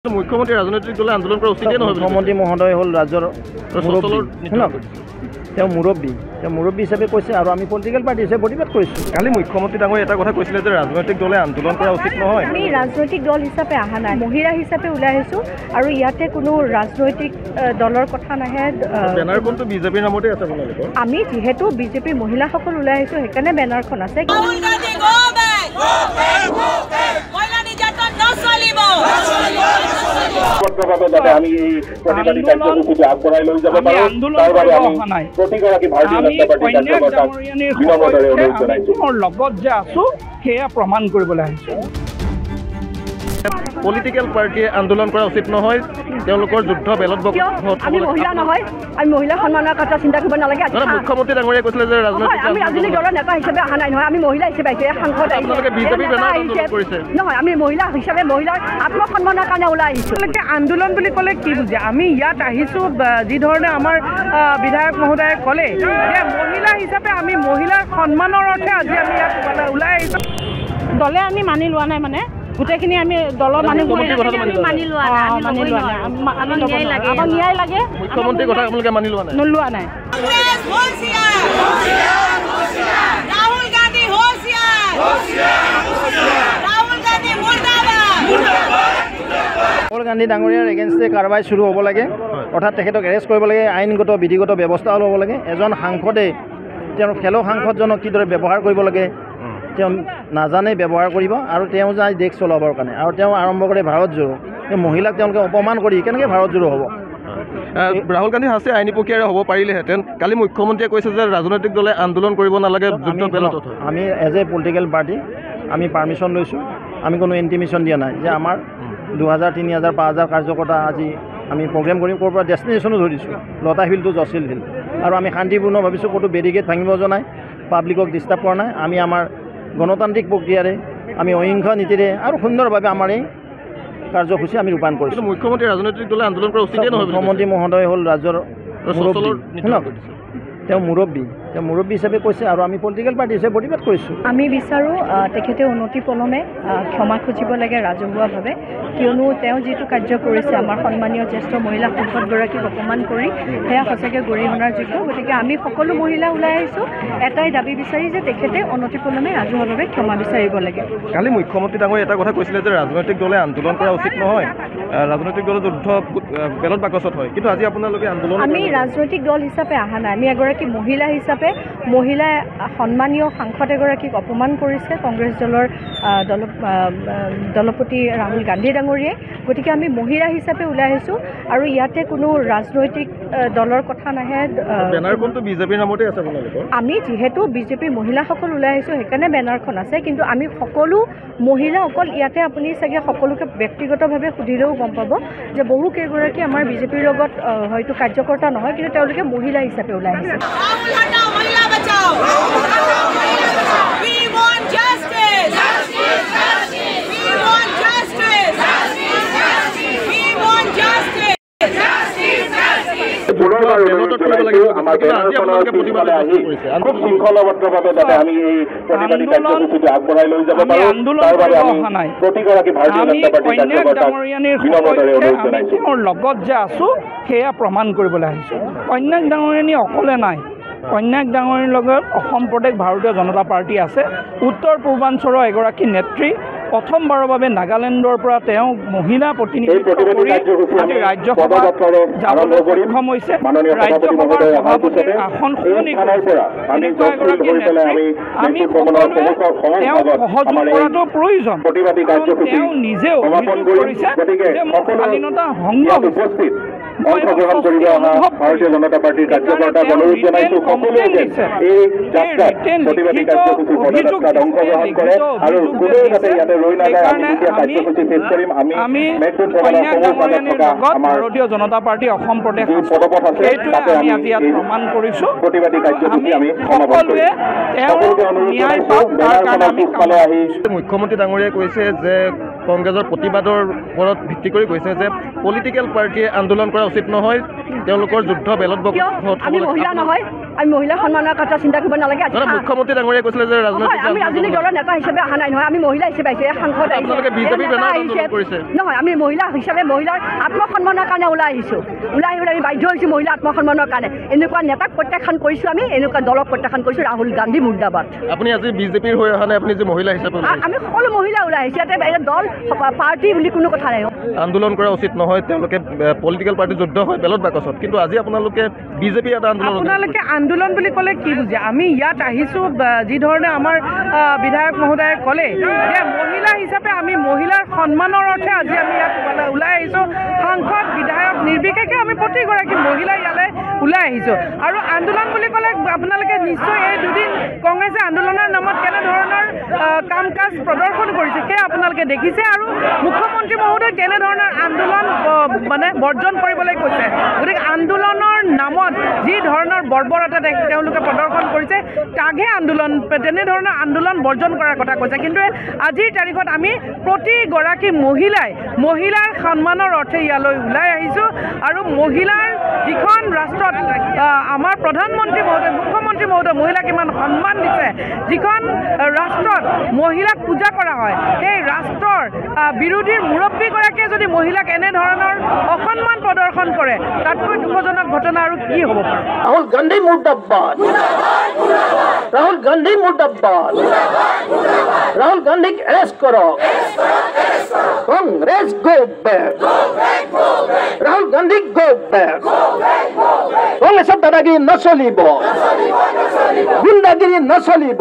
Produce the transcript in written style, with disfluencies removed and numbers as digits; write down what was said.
মুখ্যমন্ত্ৰী ৰাজনৈতিক দলে আন্দোলন কৰা উচিত নহয়। মুখ্যমন্ত্ৰী মহোদয় হল ৰাজ্যৰ মুৰব্বী হিচাপে কৈছে আৰু আমি পলিটিকেল পাৰ্টি হিচাপে প্ৰতিবাদ কৰিছোঁ। কালি মুখ্যমন্ত্ৰী ডাঙৰীয়াই এটা কথা কৈছিলে যে ৰাজনৈতিক দলে আন্দোলন কৰা উচিত নহয়। আমি ৰাজনৈতিক দল হিচাপে অহা নাই, মহিলা হিচাপে ওলাই আহিছোঁ আৰু ইয়াতে কোনো ৰাজনৈতিক দলৰ কথা নাহে। বেনাৰখনটো বিজেপিৰ নামতে আছে আপোনালোকৰ। আমি যিহেতু বিজেপিৰ মহিলাসকল ওলাই আহিছোঁ সেইকাৰণে বেনাৰখন আছে। আমি এই প্ৰতিবাদী কাৰ্যসূচীটো আগবঢ়াই লৈ যাব পাৰোঁ। তাৰ বাবে আমি প্ৰতিগৰাকী ভাৰতীয় জনতা পাৰ্টীৰ কাৰ্যকৰ্তাক বিনম্ৰতাৰে অনুৰোধ জনাইছোঁ। লগত যে আছোঁ সেয়া প্ৰমাণ কৰিবলৈ আহিছোঁ। পলিটিকেল পাৰ্টিয়ে আন্দোলন কৰা উচিত নহয়, তেওঁলোকৰ যুদ্ধ বেলত আমি মহিলা নহয়, আমি মহিলা সন্মানৰ কথা চিন্তা কৰিব নালাগে। মুখ্যমন্ত্ৰী ডাঙৰীয়াই কৈছিলে যে আমি ৰাজনৈতিক দলৰ নেতা হিচাপে অহা নাই নহয়, আমি মহিলা হিচাপে আহিছোঁ। সাংসদ নহয়, আমি মহিলা হিচাপে মহিলাৰ আত্মসন্মানৰ কাৰণে ওলাই আহিছোঁ। আন্দোলন বুলি ক'লে কি বুজে? আমি ইয়াত আহিছোঁ যি ধৰণে আমাৰ বিধায়ক মহোদয়ে ক'লে যে মহিলা হিচাপে আমি মহিলাৰ সন্মানৰ অৰ্থে আজি আমি ইয়াত ওলাই আহিছোঁ। দলে আমি মানি লোৱা নাই, মানে গোটেইখিনি আমি দলৰ মানুহ মানি লোৱা নাই। আমাক ন্যায় লাগে। মুখ্যমন্ত্ৰীৰ কথা আপোনালোকে মানি লোৱা নাই? নোলোৱা নাই। ৰাহুল গান্ধী ডাঙৰীয়াৰ এগেইনষ্টে কাৰবাৰ শুৰু হ'ব লাগে, অৰ্থাৎ তেখেতক এৰেষ্ট কৰিব লাগে, আইনগত বিধিগত ব্যৱস্থা ল'ব লাগে। এজন সাংসদে তেওঁৰ খেলৰ সাংসদজনক কিদৰে ব্যৱহাৰ কৰিব লাগে তেওঁ নাজানে ব্যৱহাৰ কৰিব, আৰু তেওঁ যায় দেশ চলাবৰ কাৰণে, আৰু তেওঁ আৰম্ভ কৰে ভাৰত জোৰো। মহিলাক তেওঁলোকে অপমান কৰি কেনেকৈ ভাৰত জোৰো হ'ব? ৰাহুল গান্ধী হাছে আইনী প্ৰক্ৰিয়াৰে হ'ব পাৰিলেহেঁতেন। কালি মুখ্যমন্ত্ৰীয়ে কৈছে যে ৰাজনৈতিক দলে আন্দোলন কৰিব নালাগে, যুদ্ধ বেলত। আমি এজ এ পলিটিকেল পাৰ্টি আমি পাৰ্মিশ্যন লৈছোঁ, আমি কোনো ইণ্টিমিশ্যন দিয়া নাই যে আমাৰ 2000, 3000, 5000 কাৰ্যকৰ্তা আজি আমি প্ৰগ্ৰেম কৰিম। ক'ৰ পৰা ডেষ্টিনেশ্যনো ধৰিছোঁ, লতা হিল টু জচিল হিল, আৰু আমি শান্তিপূৰ্ণ ভাবিছোঁ, ক'তো বেৰিকেড ভাঙিব জনাই, পাব্লিকক ডিষ্টাৰ্ব কৰা নাই। আমি আমাৰ গণতান্ত্ৰিক প্ৰক্ৰিয়াৰে আমি অহিংস নীতিৰে আৰু সুন্দৰভাৱে আমাৰ এই কাৰ্যসূচী আমি ৰূপায়ণ কৰিছোঁ। মুখ্যমন্ত্ৰী ৰাজনৈতিক দলে আন্দোলন কৰা উচিত নহয়। মুখ্যমন্ত্ৰী মহোদয় হ'ল ৰাজ্যৰ মুৰব্বী হিচাপে কৈছে আৰু আমি পলিটিকেল পাৰ্টি হিচাপে প্ৰতিবাদ কৰিছোঁ। আমি বিচাৰোঁ তেখেতে অনতিপলমে ক্ষমা খুজিব লাগে ৰাজহুৱাভাৱে, কিয়নো তেওঁ যিটো কাৰ্য কৰিছে আমাৰ সন্মানীয় জ্যেষ্ঠ মহিলা সাংসদগৰাকীক অপমান কৰি, সেয়া সঁচাকৈ গৰিহণাৰ যোগ্য। গতিকে আমি সকলো মহিলা ওলাই আহিছোঁ এটাই দাবী বিচাৰি যে তেখেতে অনতিপলমে ৰাজহুৱাভাৱে ক্ষমা বিচাৰিব লাগে। কালি মুখ্যমন্ত্ৰী ডাঙৰীয়াই এটা কথা কৈছিলে যে ৰাজনৈতিক দলে আন্দোলন কৰা উচিত নহয়, ৰাজনৈতিক দলৰ যুদ্ধ বেলত বাকচত হয়, কিন্তু আজি আপোনালোকে আন্দোলন। আমি ৰাজনৈতিক দল হিচাপে অহা নাই, আমি এগৰাকী মহিলা হিচাপে মহিলাই সন্মানীয় সাংসদ এগৰাকীক অপমান কৰিছে কংগ্ৰেছ দলৰ দলপতি ৰাহুল গান্ধী ডাঙৰীয়াই। গতিকে আমি মহিলা হিচাপে ওলাই আহিছোঁ আৰু ইয়াতে কোনো ৰাজনৈতিক দলৰ কথা নাহে। বেনাৰখনটো বিজেপিৰ নামতে আছে আপোনালোকৰ। আমি যিহেতু বিজেপিৰ মহিলাসকল ওলাই আহিছোঁ সেইকাৰণে বেনাৰখন আছে, কিন্তু আমি সকলো মহিলা অকল ইয়াতে আপুনি চাগে সকলোকে ব্যক্তিগতভাৱে সুধিলেও গম পাব যে বহু কেইগৰাকী আমাৰ বিজেপিৰ লগত হয়তো কাৰ্যকৰ্তা নহয়, কিন্তু তেওঁলোকে মহিলা হিচাপে ওলাই আহিছে। খুব শৃংখলাবদ্ধভাৱে যাতে আমি এই প্ৰতিবাদী কাৰ্যসূচীটো আগবঢ়াই লৈ যাব পাৰোঁ। তাৰ বাবে আমি প্ৰতিগৰাকী ভাৰতীয় জনতা পাৰ্টীৰ কাৰ্যকৰ্তাক বিনম্ৰতাৰে অনুৰোধ জনাইছোঁ। লগত যে আছোঁ সেয়া প্ৰমাণ কৰিবলৈ আহিছোঁ। কন্যাক ডাঙৰীয়ানী অকলে নাই, কন্যাক ডাঙৰীৰ লগত অসম প্ৰদেশ ভাৰতীয় জনতা পাৰ্টি আছে। উত্তৰ পূৰ্বাঞ্চলৰ এগৰাকী নেত্ৰী, প্ৰথমবাৰৰ বাবে নাগালেণ্ডৰ পৰা তেওঁ মহিলা প্ৰতিনিধিত্ব কৰি আজি ৰাজ্যসভাত যাবলৈ সক্ষম হৈছে। ৰাজ্যসভাৰ সভাপতিৰ আসন সলনি কৰিছে। এনেকুৱা এগৰাকী নেত্ৰী আমি সকলোৱে তেওঁক সহযোগ কৰাটো প্ৰয়োজন। তেওঁ নিজেও অভিযোগ কৰিছে যে মোৰ স্বাধীনতা ভংগ হৈছে। অংশগ্ৰহণ কৰিব অহা ভাৰতীয় জনতা পাৰ্টীৰ কাৰ্যকৰ্তাক অনুৰোধ জনাইছোঁ সকলোৱে যে এই যাত্ৰাত প্ৰতিবাদী কাৰ্যসূচী পদযাত্ৰাত অংশগ্ৰহণ কৰে আৰু কোনেও যাতে ইয়াতে ৰৈ নাযায়। আমি যেতিয়া কাৰ্যসূচী শেষ কৰিম, আমি ভাৰতীয় জনতা পাৰ্টি অসম প্ৰদেশ পদপথ আছে তাতে আমি আজি ইয়াত প্ৰমাণ কৰিছোঁ। প্ৰতিবাদী কাৰ্যসূচী আমি সকলোৱে সকলোকে অনুৰোধ জনাইছোঁ। মুখ্যমন্ত্ৰী ডাঙৰীয়াই কৈছে যে কংগ্ৰেছৰ প্ৰতিবাদৰ ওপৰত ভিত্তি কৰি কৈছে যে পলিটিকেল পাৰ্টিয়ে আন্দোলন কৰা উচিত নহয়, তেওঁলোকৰ যুদ্ধ বেলত আমি মহিলা নহয়, আমি মহিলাৰ সন্মানৰ কথা চিন্তা কৰিব নালাগে আজি মুখ্যমন্ত্ৰী ডাঙৰীয়াই কৈছিলে যে আমি ৰাজনৈতিক দলৰ নেতা হিচাপে অহা নাই নহয় আমি মহিলা হিচাপে আহিছোঁ সাংসদ নহয় আমি মহিলা হিচাপে মহিলাৰ আত্মসন্মানৰ কাৰণে ওলাই আহিছোঁ ওলাই আহিবলৈ আমি বাধ্য হৈছোঁ মহিলা আত্মসন্মানৰ কাৰণে এনেকুৱা নেতাক প্ৰত্যাখ্যান কৰিছোঁ আমি এনেকুৱা দলক প্ৰত্যাখ্যান কৰিছোঁ ৰাহুল গান্ধী মুৰ্দাবাদ আপুনি আজি বিজেপিৰ হৈ অহা নাই আপুনি যে মহিলা হিচাপে আমি সকলো মহিলা ওলাই আহিছোঁ ইয়াতে দল পাৰ্টি বুলি কোনো কথা নাই আন্দোলন কৰা উচিত নহয় তেওঁলোকে পলিটিকেল পাৰ্টি যুদ্ধ হয় বেলট বাকচত কিন্তু আজি আপোনালোকে বিজেপি এটা আন্দোলন আপোনালোকে আন্দোলন বুলি ক'লে কি বুজে আমি ইয়াত আহিছোঁ যি ধৰণে আমাৰ বিধায়ক মহোদয়ে ক'লে যে মহিলা হিচাপে আমি মহিলাৰ সন্মানৰ অৰ্থে আজি আমি ইয়াত ওলাই আহিছোঁ সাংসদ বিধায়ক নিৰ্বিশেষে আমি প্ৰতিগৰাকী মহিলা ইয়ালৈ ওলাই আহিছোঁ আৰু আন্দোলন বুলি ক'লে আপোনালোকে নিশ্চয় এই দুদিন কংগ্ৰেছে আন্দোলনৰ নামত কেনেধৰণৰ কাম কাজ প্ৰদৰ্শন কৰিছে সেয়া আপোনালোকে দেখিছে আৰু মুখ্যমন্ত্ৰী মহোদয় কেনেধৰণৰ আন্দোলন মানে বৰ্জন কৰিবলৈ কৈছে গতিকে আন্দোলনৰ নামত যি ধৰণৰ বৰ্বৰতা তেওঁলোকে প্ৰদৰ্শন কৰিছে তাকহে আন্দোলন তেনেধৰণৰ আন্দোলন বৰ্জন কৰাৰ কথা কৈছে কিন্তু আজিৰ তাৰিখত আমি প্ৰতিগৰাকী মহিলাৰ সন্মানৰ অৰ্থে ইয়ালৈ ওলাই আহিছোঁ আৰু মহিলাৰ যিখন ৰাষ্ট্ৰত আমাৰ প্ৰধানমন্ত্ৰী মহোদয় মুখ্যমন্ত্ৰী মহোদয় মহিলাক ইমান সন্মান দিছে যিখন ৰাষ্ট্ৰত মহিলাক পূজা কৰা হয় সেই ৰাষ্ট্ৰৰ বিৰোধীৰ মুৰব্বীগৰাকীয়ে যদি মহিলাক এনেধৰণৰ অসন্মান প্ৰদৰ্শন কৰে তাতকৈ দুখজনক ঘটনা আৰু কি হ'ব পাৰে রাহুল গান্ধী মুর্দাবাদ রাহুল গান্ধী মুর্দাবাদ রাহুল গান্ধীক এরেস্ট করো Congress go back Rahul Gandhi go back কংগ্রেসের দাদাগিরি নচলিব গুন্ডাগিরি নচলিব